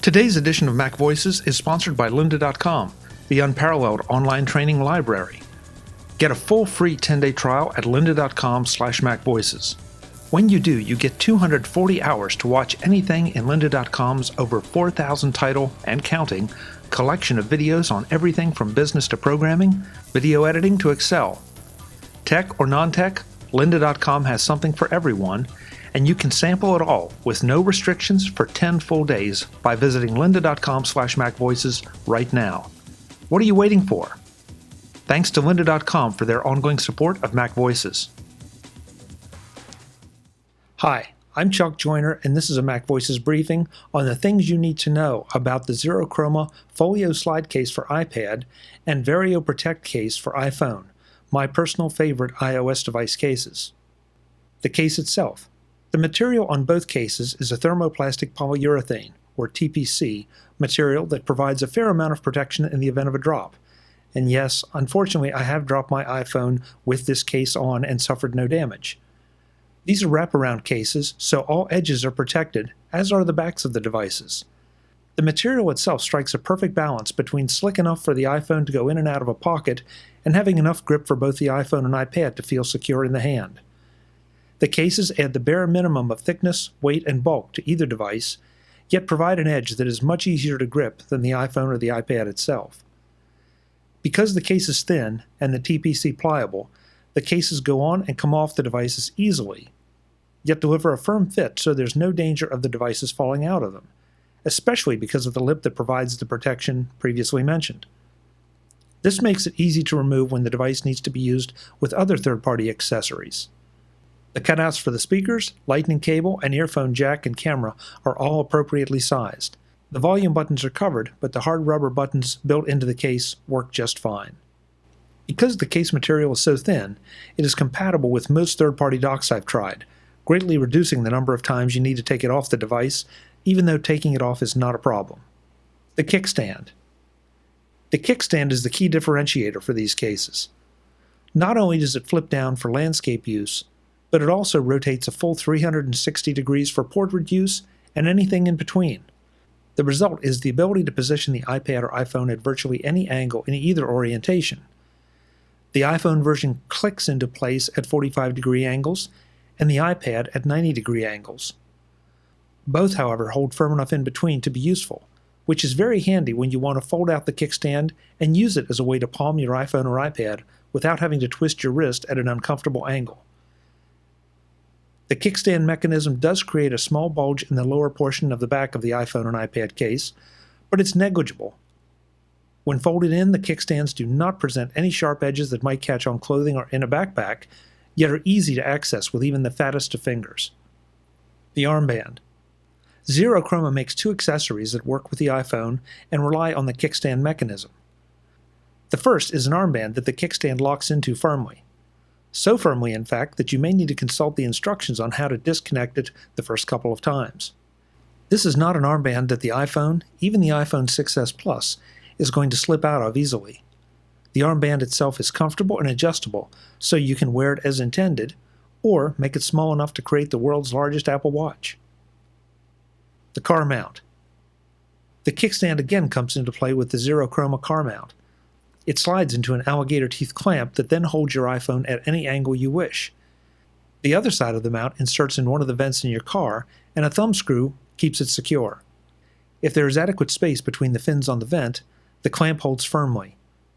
Today's edition of Mac Voices is sponsored by lynda.com, the unparalleled online training library. Get a full free 10-day trial at lynda.com/macvoices. When you do, you get 240 hours to watch anything in lynda.com's over 4,000 title and counting collection of videos on everything from business to programming, video editing to Excel. Tech or non-tech, lynda.com has something for everyone, and you can sample it all with no restrictions for 10 full days by visiting lynda.com/macvoices right now. What are you waiting for? Thanks to lynda.com for their ongoing support of Mac Voices. Hi, I'm Chuck Joyner, and this is a Mac Voices briefing on the things you need to know about the ZeroChroma FolioSlide case for iPad and Vario Protect case for iPhone, my personal favorite iOS device cases. The case itself. The material on both cases is a thermoplastic polyurethane, or TPC, material that provides a fair amount of protection in the event of a drop. And yes, unfortunately, I have dropped my iPhone with this case on and suffered no damage. These are wraparound cases, so all edges are protected, as are the backs of the devices. The material itself strikes a perfect balance between slick enough for the iPhone to go in and out of a pocket and having enough grip for both the iPhone and iPad to feel secure in the hand. The cases add the bare minimum of thickness, weight, and bulk to either device, yet provide an edge that is much easier to grip than the iPhone or the iPad itself. Because the case is thin and the TPC pliable, the cases go on and come off the devices easily, yet deliver a firm fit so there's no danger of the devices falling out of them, especially because of the lip that provides the protection previously mentioned. This makes it easy to remove when the device needs to be used with other third-party accessories. The cutouts for the speakers, lightning cable, and earphone jack and camera are all appropriately sized. The volume buttons are covered, but the hard rubber buttons built into the case work just fine. Because the case material is so thin, it is compatible with most third-party docks I've tried, greatly reducing the number of times you need to take it off the device, even though taking it off is not a problem. The kickstand. The kickstand is the key differentiator for these cases. Not only does it flip down for landscape use, but it also rotates a full 360 degrees for portrait use and anything in between. The result is the ability to position the iPad or iPhone at virtually any angle in either orientation. The iPhone version clicks into place at 45-degree angles, and the iPad at 90-degree angles. Both, however, hold firm enough in between to be useful, which is very handy when you want to fold out the kickstand and use it as a way to palm your iPhone or iPad without having to twist your wrist at an uncomfortable angle. The kickstand mechanism does create a small bulge in the lower portion of the back of the iPhone and iPad case, but it's negligible. When folded in, the kickstands do not present any sharp edges that might catch on clothing or in a backpack, yet are easy to access with even the fattest of fingers. The armband. ZeroChroma makes two accessories that work with the iPhone and rely on the kickstand mechanism. The first is an armband that the kickstand locks into firmly. So firmly, in fact, that you may need to consult the instructions on how to disconnect it the first couple of times. This is not an armband that the iPhone, even the iPhone 6s Plus, is going to slip out of easily. The armband itself is comfortable and adjustable, so you can wear it as intended, or make it small enough to create the world's largest Apple Watch. The car mount. The kickstand again comes into play with the ZeroChroma car mount. It slides into an alligator teeth clamp that then holds your iPhone at any angle you wish. The other side of the mount inserts in one of the vents in your car, and a thumb screw keeps it secure. If there is adequate space between the fins on the vent, the clamp holds firmly.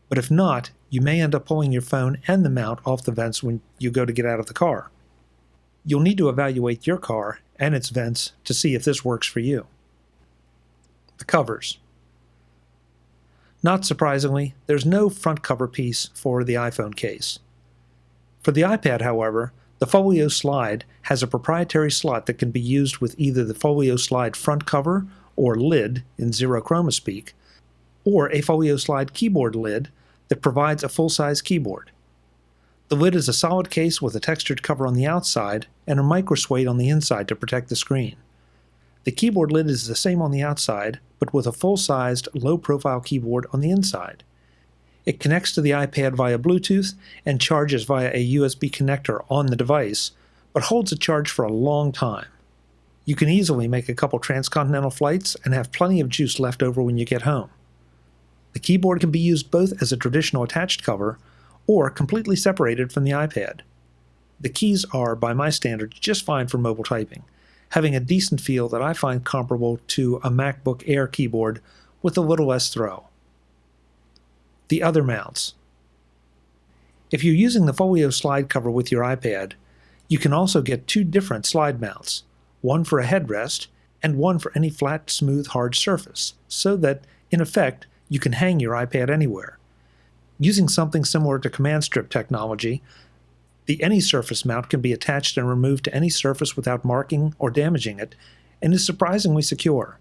But if not, you may end up pulling your phone and the mount off the vents when you go to get out of the car. You'll need to evaluate your car and its vents to see if this works for you. The covers. Not surprisingly, there's no front cover piece for the iPhone case. For the iPad, however, the FolioSlide has a proprietary slot that can be used with either the FolioSlide front cover, or lid in ZeroChroma speak, or a FolioSlide keyboard lid that provides a full-size keyboard. The lid is a solid case with a textured cover on the outside and a microsuede on the inside to protect the screen. The keyboard lid is the same on the outside, but with a full-sized, low-profile keyboard on the inside. It connects to the iPad via Bluetooth and charges via a USB connector on the device, but holds a charge for a long time. You can easily make a couple transcontinental flights and have plenty of juice left over when you get home. The keyboard can be used both as a traditional attached cover or completely separated from the iPad. The keys are, by my standards, just fine for mobile typing, having a decent feel that I find comparable to a MacBook Air keyboard with a little less throw. The other mounts. If you're using the FolioSlide cover with your iPad, you can also get two different slide mounts, one for a headrest and one for any flat, smooth, hard surface, so that, in effect, you can hang your iPad anywhere. Using something similar to command strip technology, the Any Surface mount can be attached and removed to any surface without marking or damaging it, and is surprisingly secure.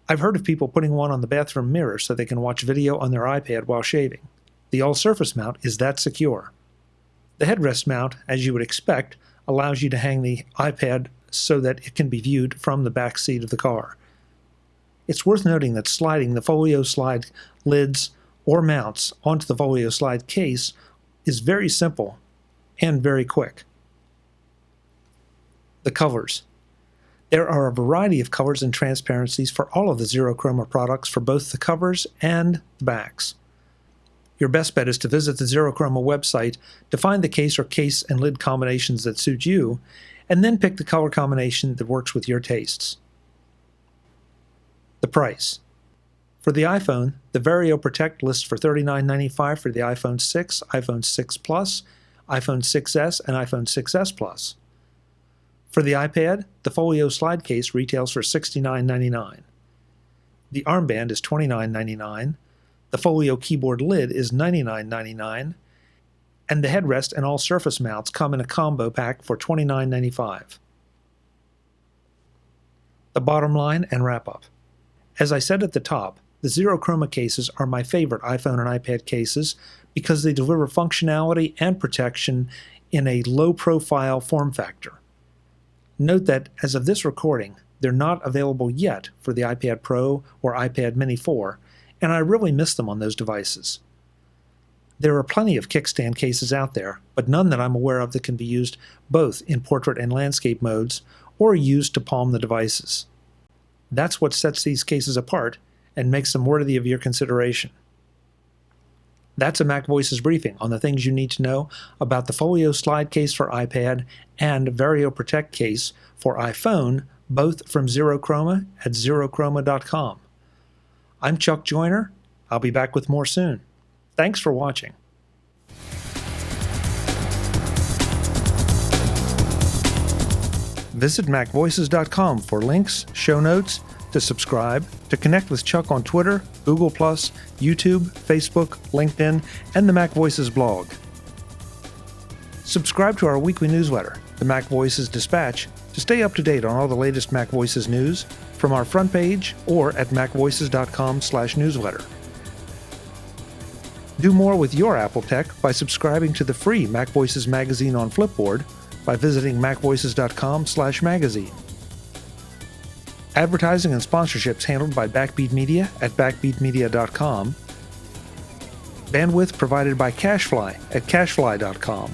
I've heard of people putting one on the bathroom mirror so they can watch video on their iPad while shaving. The all-surface mount is that secure. The headrest mount, as you would expect, allows you to hang the iPad so that it can be viewed from the back seat of the car. It's worth noting that sliding the FolioSlide lids or mounts onto the FolioSlide case is very simple and very quick. The covers. There are a variety of colors and transparencies for all of the ZeroChroma products for both the covers and the backs. Your best bet is to visit the ZeroChroma website to find the case or case and lid combinations that suit you, and then pick the color combination that works with your tastes. The price. For the iPhone, the Vario Protect lists for $39.95 for the iPhone 6, iPhone 6 Plus, iPhone 6s, and iPhone 6s Plus. For the iPad, the FolioSlide case retails for $69.99. The Armband is $29.99, the Folio keyboard lid is $99.99, and the headrest and all surface mounts come in a combo pack for $29.95. The bottom line and wrap-up. As I said at the top, the ZeroChroma cases are my favorite iPhone and iPad cases because they deliver functionality and protection in a low-profile form factor. Note that, as of this recording, they're not available yet for the iPad Pro or iPad Mini 4, and I really miss them on those devices. There are plenty of kickstand cases out there, but none that I'm aware of that can be used both in portrait and landscape modes or used to palm the devices. That's what sets these cases apart and makes them worthy of your consideration. That's a MacVoices briefing on the things you need to know about the FolioSlide case for iPad and Vario Protect case for iPhone, both from ZeroChroma at ZeroChroma.com. I'm Chuck Joyner. I'll be back with more soon. Thanks for watching. Visit MacVoices.com for links, show notes, to subscribe, to connect with Chuck on Twitter, Google+, YouTube, Facebook, LinkedIn, and the MacVoices blog. Subscribe to our weekly newsletter, the MacVoices Dispatch, to stay up to date on all the latest MacVoices news from our front page or at macvoices.com/newsletter. Do more with your Apple tech by subscribing to the free MacVoices magazine on Flipboard by visiting macvoices.com/magazine. Advertising and sponsorships handled by Backbeat Media at backbeatmedia.com. Bandwidth provided by CacheFly at cachefly.com.